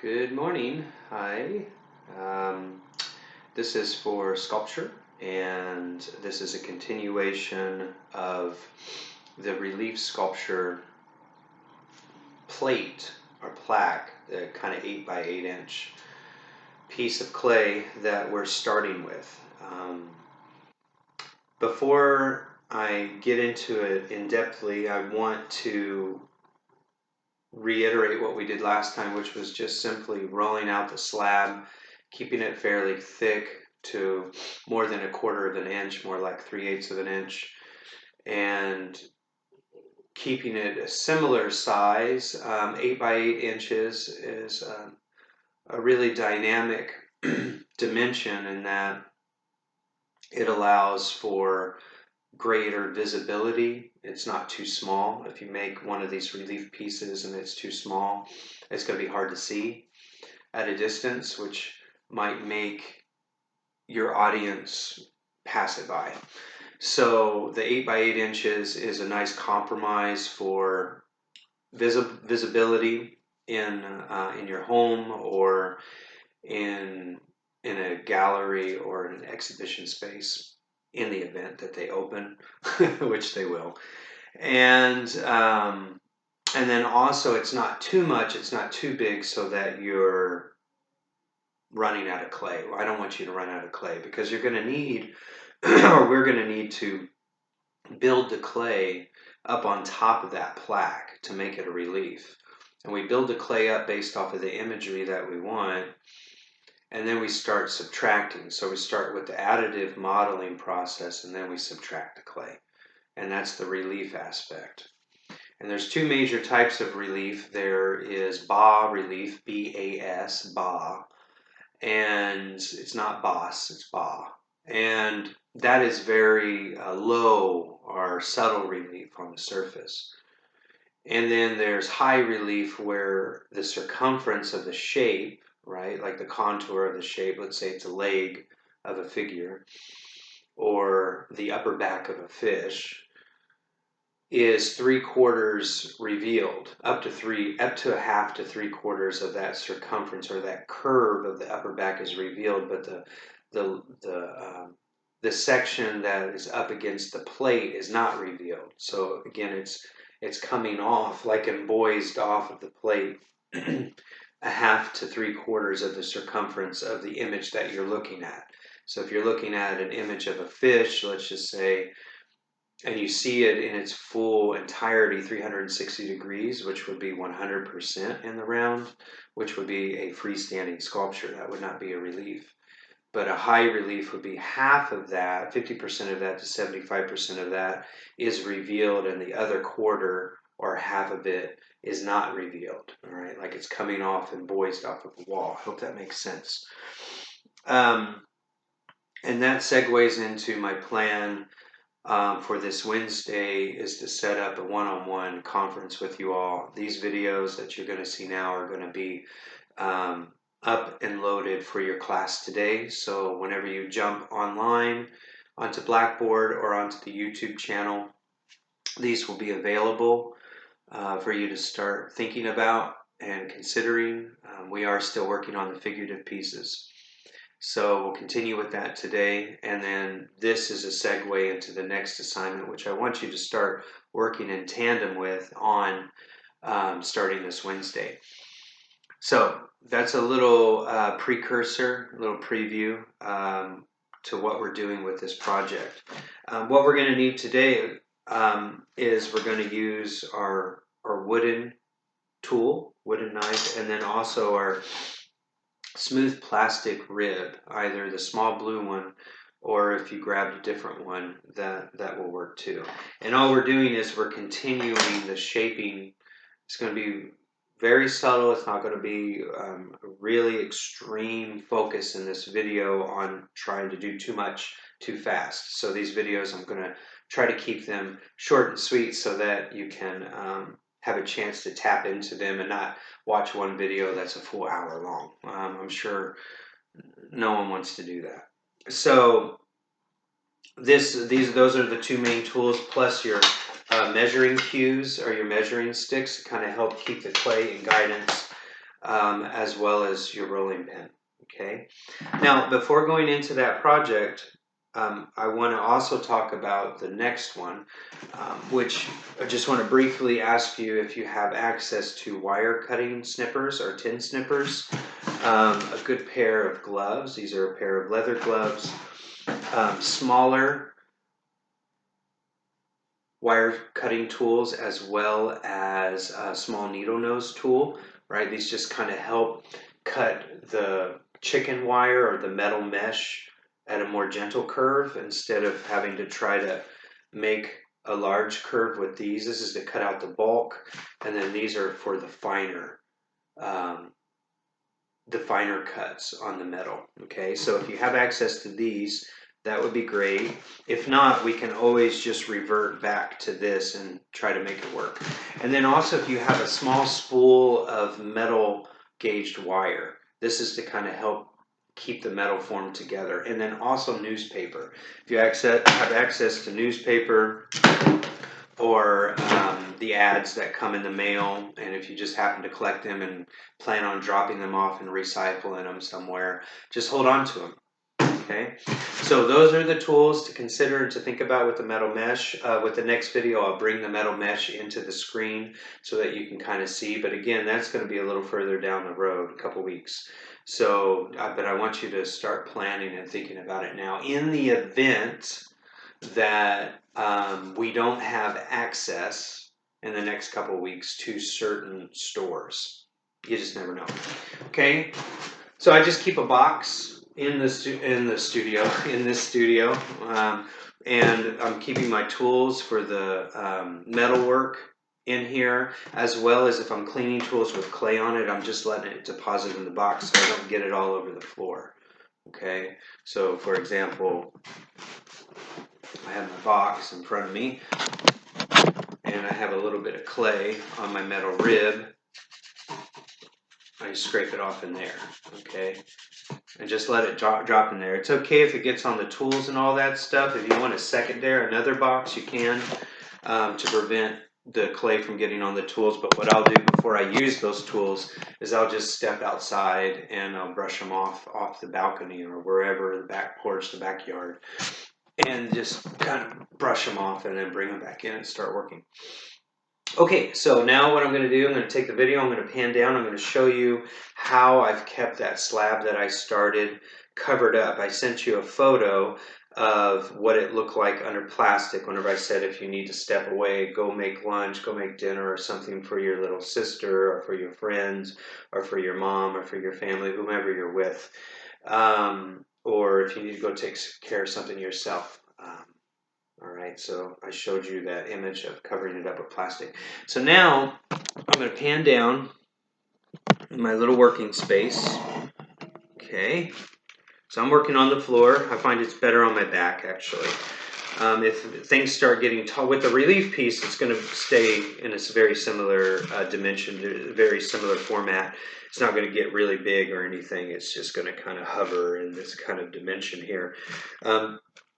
Good morning. Hi. Um, this is for sculpture, and this is a continuation of the relief sculpture plate or plaque, the kind of 8 by 8 inch piece of clay that we're starting with. Before I get into it in depthly, I want to reiterate what we did last time, which was just simply rolling out the slab, keeping it fairly thick to more than 1/4 of an inch, more like 3/8 of an inch, and keeping it a similar size. 8 by 8 inches is a really dynamic dimension in that it allows for greater visibility. It's not too small. If you make one of these relief pieces and it's too small, it's going to be hard to see at a distance, which might make your audience pass it by. So the 8 by 8 inches is a nice compromise for visibility in your home or in a gallery or in an exhibition space in the event that they open, which they will. And then also it's not too much, it's not too big so that you're running out of clay. Well, I don't want you to run out of clay because you're going to need, or we're going to need to build the clay up on top of that plaque to make it a relief. And we build the clay up based off of the imagery that we want. And then we start subtracting. So we start with the additive modeling process and then we subtract the clay. And that's the relief aspect. And there's two major types of relief. There is BAS relief, B-A-S, BAS. And it's not BOSS, it's BAS. And that is very low or subtle relief on the surface. And then there's high relief where the circumference of the shape, right, like the contour of the shape, let's say it's a leg of a figure or the upper back of a fish, is 3/4 revealed, up to 1/2 to 3/4 of that circumference or that curve of the upper back is revealed, but the section that is up against the plate is not revealed. So again, it's coming off, like embossed off of the plate, 1/2 to 3/4 of the circumference of the image that you're looking at. So if you're looking at an image of a fish, let's just say, and you see it in its full entirety, 360 degrees, which would be 100% in the round, which would be a freestanding sculpture. That would not be a relief. But a high relief would be half of that, 50% of that to 75% of that is revealed, and the other quarter or half of it is not revealed. All right, like it's coming off and embossed off of the wall. I hope that makes sense. And that segues into my plan for this Wednesday is to set up a one-on-one conference with you all. These videos that you're going to see now are going to be up and loaded for your class today. So whenever you jump online onto Blackboard or onto the YouTube channel, these will be available for you to start thinking about and considering. We are still working on the figurative pieces. So we'll continue with that today, and then this is a segue into the next assignment, which I want you to start working in tandem with on starting this Wednesday. So that's a little precursor, a little preview to what we're doing with this project. What we're going to need today is we're going to use our wooden tool, wooden knife, and then also our smooth plastic rib, either the small blue one or if you grabbed a different one, that will work too. And all we're doing is we're continuing the shaping. It's going to be very subtle. It's not going to be really extreme focus in this video on trying to do too much too fast. So these videos, I'm going to try to keep them short and sweet so that you can have a chance to tap into them and not watch one video that's a full hour long. I'm sure no one wants to do that. So those are the two main tools, plus your measuring cues or your measuring sticks to kind of help keep the clay in guidance as well as your rolling pin. Okay. Now, before going into that project, I want to also talk about the next one, which I just want to briefly ask you if you have access to wire cutting snippers or tin snippers, a good pair of gloves. These are a pair of leather gloves, smaller wire cutting tools, as well as a small needle nose tool, right? These just kind of help cut the chicken wire or the metal mesh at a more gentle curve instead of having to try to make a large curve with these. This is to cut out the bulk, and then these are for um, the finer cuts on the metal. Okay, so if you have access to these, that would be great. If not, we can always just revert back to this and try to make it work. And then also, if you have a small spool of metal gauged wire, this is to kind of help keep the metal formed together. And then also newspaper. If you have access to newspaper, or the ads that come in the mail, and if you just happen to collect them and plan on dropping them off and recycling them somewhere, just hold on to them. Okay, so those are the tools to consider and to think about with the metal mesh. With the next video, I'll bring the metal mesh into the screen so that you can kind of see, but again, that's going to be a little further down the road, a couple weeks. So, but I want you to start planning and thinking about it now. In the event that we don't have access in the next couple of weeks to certain stores. You just never know. Okay, so I just keep a box in this studio, and I'm keeping my tools for the metal work in here, as well as if I'm cleaning tools with clay on it, I'm just letting it deposit in the box so I don't get it all over the floor. Okay, so for example, I have my box in front of me, and I have a little bit of clay on my metal rib. I scrape it off in there, okay? And just let it drop in there. It's okay if it gets on the tools and all that stuff. If you want a secondary, another box, you can, to prevent the clay from getting on the tools. But what I'll do before I use those tools is I'll just step outside and I'll brush them off the balcony or wherever, the back porch, the backyard, and just kind of brush them off and then bring them back in and start working. Okay, so now what I'm going to do, I'm going to take the video, I'm going to pan down, I'm going to show you how I've kept that slab that I started covered up. I sent you a photo of what it looked like under plastic whenever I said if you need to step away, go make lunch, go make dinner or something for your little sister or for your friends or for your mom or for your family, whomever you're with, or if you need to go take care of something yourself. All right, so I showed you that image of covering it up with plastic. So now I'm going to pan down in my little working space. Okay, so I'm working on the floor. I find it's better on my back, actually. If things start getting tall, with the relief piece, it's going to stay in a very similar dimension, very similar format. It's not going to get really big or anything. It's just going to kind of hover in this kind of dimension here.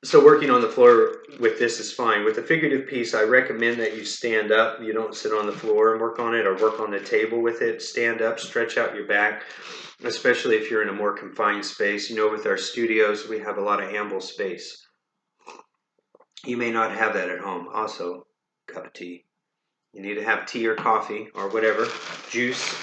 So working on the floor with this is fine. With the figurative piece, I recommend that you stand up. You don't sit on the floor and work on it or work on the table with it. Stand up, stretch out your back, especially if you're in a more confined space. You know, with our studios, we have a lot of ample space. You may not have that at home. Also, cup of tea. You need to have tea or coffee or whatever, juice.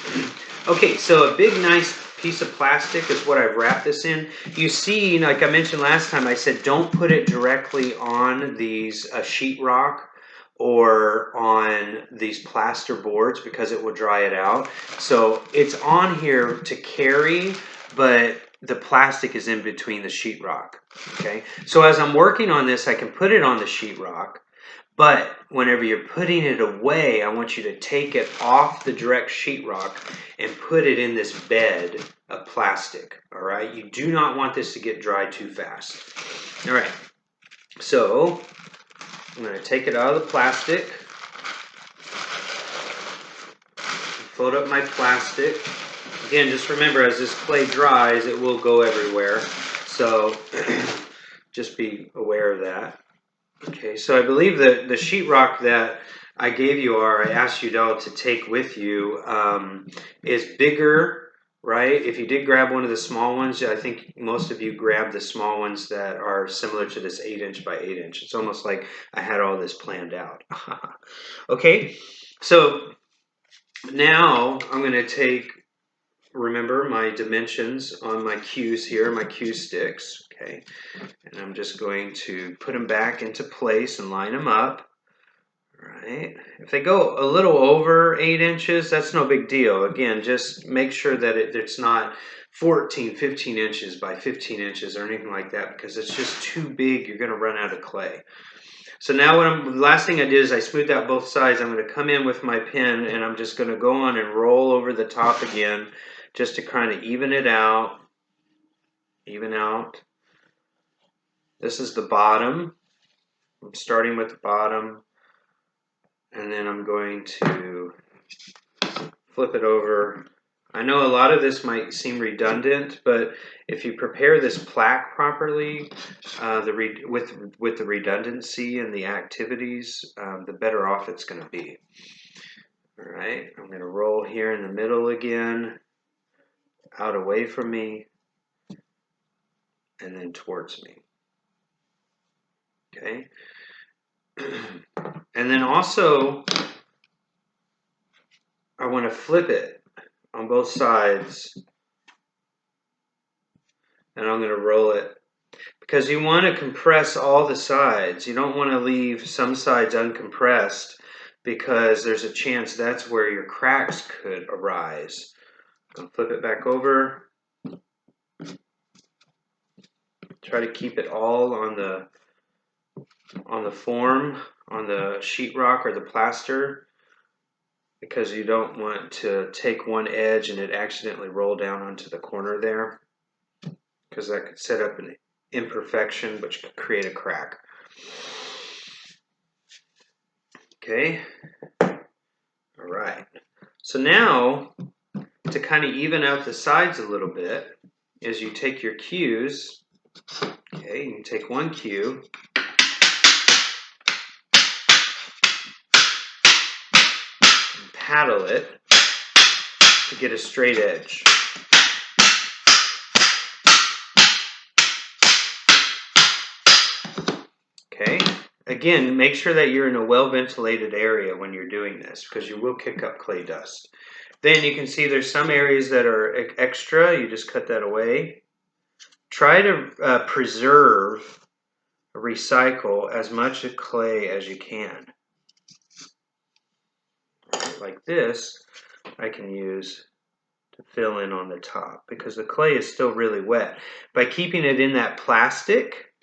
Okay, so a big, nice piece of plastic is what I've wrapped this in. You see, like I mentioned last time, I said don't put it directly on these sheetrock or on these plaster boards because it will dry it out. So it's on here to carry, but the plastic is in between the sheetrock. Okay, so as I'm working on this, I can put it on the sheetrock. But whenever you're putting it away, I want you to take it off the direct sheetrock and put it in this bed of plastic, all right? You do not want this to get dry too fast. All right, so I'm going to take it out of the plastic, fold up my plastic. Again, just remember, as this clay dries, it will go everywhere, so just be aware of that. Okay, so I believe that the sheetrock that I gave you, or I asked you all to take with you, is bigger, right? If you did grab one of the small ones, I think most of you grabbed the small ones that are similar to this 8" by 8". It's almost like I had all this planned out. Okay, so now I'm going to take, remember my dimensions on my cues here, my cue sticks, okay? And I'm just going to put them back into place and line them up. Right. If they go a little over 8 inches, that's no big deal. Again, just make sure that it's not 14, 15 inches by 15 inches or anything like that, because it's just too big. You're going to run out of clay. So now the last thing I did is I smoothed out both sides. I'm going to come in with my pen and I'm just going to go on and roll over the top again just to kind of even it out. Even out. This is the bottom. I'm starting with the bottom. And then I'm going to flip it over. I know a lot of this might seem redundant, but if you prepare this plaque properly, with the redundancy and the activities, the better off it's going to be. All right, I'm going to roll here in the middle again, out away from me, and then towards me. Okay. And then also, I want to flip it on both sides, and I'm going to roll it, because you want to compress all the sides. You don't want to leave some sides uncompressed, because there's a chance that's where your cracks could arise. I'll flip it back over. Try to keep it all on the form, on the sheetrock or the plaster, because you don't want to take one edge and it accidentally roll down onto the corner there, because that could set up an imperfection which could create a crack. Okay, all right. So now, to kind of even out the sides a little bit, is you take your cues. Okay, you take one cue, and paddle it to get a straight edge. Okay, again, make sure that you're in a well-ventilated area when you're doing this, because you will kick up clay dust. Then you can see there's some areas that are extra. You just cut that away. Try to preserve, recycle as much of clay as you can. Like this, I can use to fill in on the top, because the clay is still really wet. By keeping it in that plastic,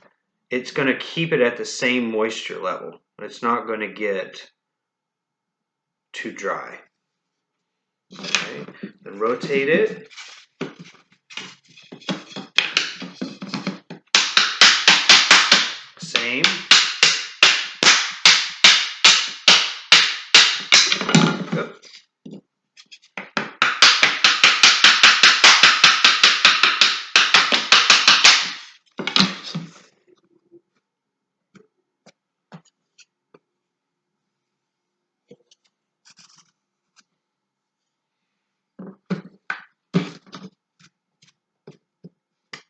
it's going to keep it at the same moisture level. It's not going to get too dry. Okay, then rotate it. Same. Good.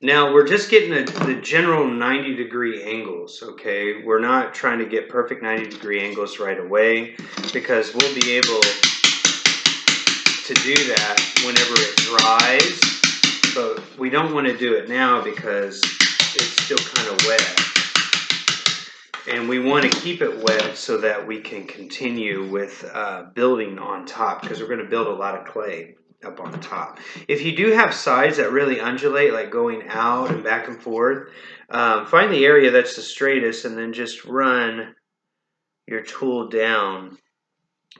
Now we're just getting the general 90-degree angles, okay? We're not trying to get perfect 90-degree angles right away, because we'll be able to do that whenever it dries, but we don't want to do it now because it's still kind of wet. And we want to keep it wet so that we can continue with building on top, because we're going to build a lot of clay up on top. If you do have sides that really undulate, like going out and back and forth, find the area that's the straightest and then just run your tool down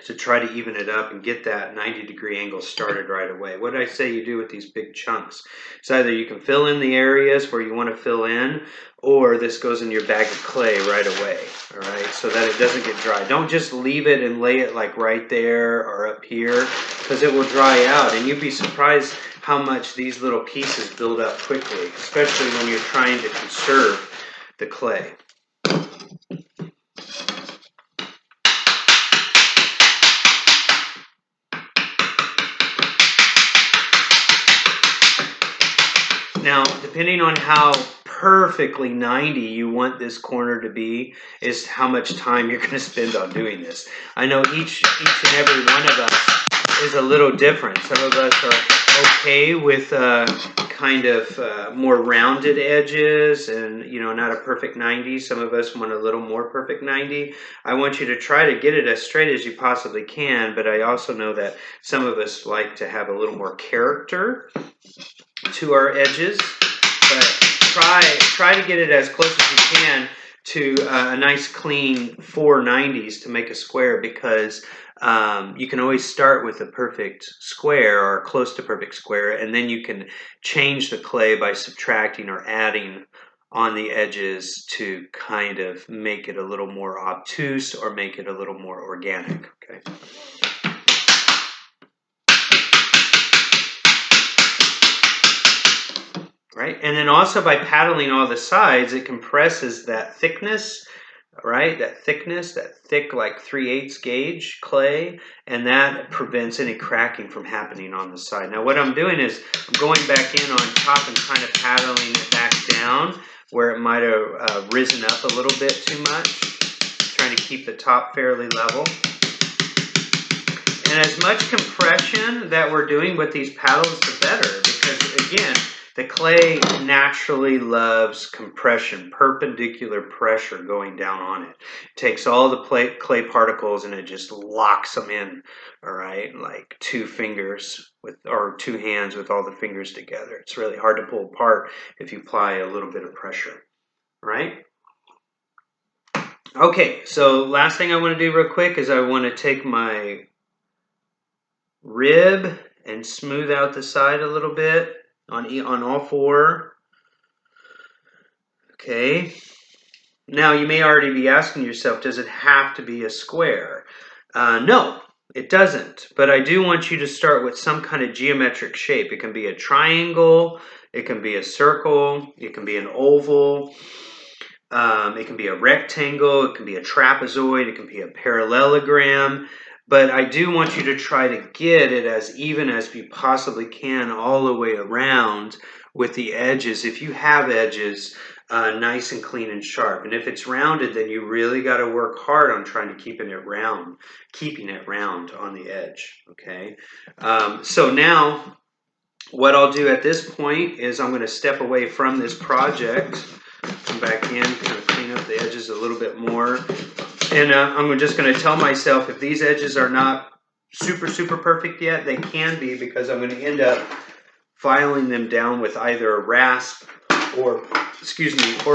to try to even it up and get that 90-degree angle started right away. What did I say you do with these big chunks? It's either you can fill in the areas where you want to fill in, or this goes in your bag of clay right away, all right, so that it doesn't get dry. Don't just leave it and lay it like right there or up here, because it will dry out, and you'd be surprised how much these little pieces build up quickly, especially when you're trying to conserve the clay. Now, depending on how perfectly 90 you want this corner to be, is how much time you're going to spend on doing this. I know each and every one of us is a little different. Some of us are okay with kind of more rounded edges and, you know, not a perfect 90. Some of us want a little more perfect 90. I want you to try to get it as straight as you possibly can, but I also know that some of us like to have a little more character to our edges, but try to get it as close as you can to a nice clean 490s to make a square, because you can always start with a perfect square or close to perfect square, and then you can change the clay by subtracting or adding on the edges to kind of make it a little more obtuse or make it a little more organic. Okay. Right, and then also by paddling all the sides, it compresses that thickness, right? That thickness, that thick like 3/8 gauge clay, and that prevents any cracking from happening on the side. Now what I'm doing is I'm going back in on top and kind of paddling it back down where it might have risen up a little bit too much, trying to keep the top fairly level. And as much compression that we're doing with these paddles, the better, because again, the clay naturally loves compression, perpendicular pressure going down on it. It takes all the clay particles and it just locks them in, all right, like two fingers or two hands with all the fingers together. It's really hard to pull apart if you apply a little bit of pressure, right? Okay, so last thing I want to do real quick is I want to take my rib and smooth out the side a little bit on all four. Okay. Now you may already be asking yourself, does it have to be a square? No, it doesn't. But I do want you to start with some kind of geometric shape. It can be a triangle, it can be a circle, it can be an oval, it can be a rectangle, it can be a trapezoid, it can be a parallelogram. But I do want you to try to get it as even as you possibly can all the way around with the edges. If you have edges, nice and clean and sharp. And if it's rounded, then you really got to work hard on trying to keeping it round on the edge, okay? So now what I'll do at this point is I'm going to step away from this project, come back in, kind of clean up the edges a little bit more. And I'm just going to tell myself if these edges are not super perfect yet, they can be, because I'm going to end up filing them down with either a rasp or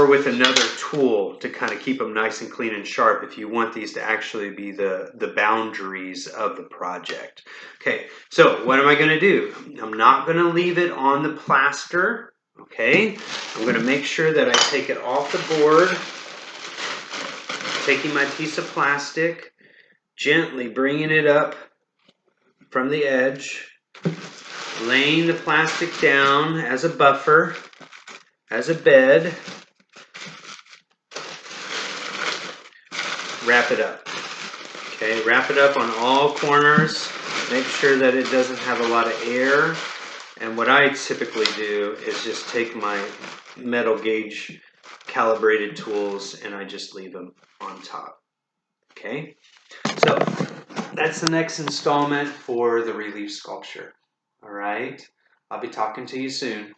with another tool to kind of keep them nice and clean and sharp if you want these to actually be the boundaries of the project. Okay, so what am I going to do? I'm not going to leave it on the plaster. Okay, I'm going to make sure that I take it off the board, taking my piece of plastic, gently bringing it up from the edge, laying the plastic down as a buffer, as a bed, wrap it up. Okay, wrap it up on all corners, make sure that it doesn't have a lot of air. And what I typically do is just take my metal gauge calibrated tools and I just leave them on top. Okay, so that's the next installment for the relief sculpture. All right, I'll be talking to you soon.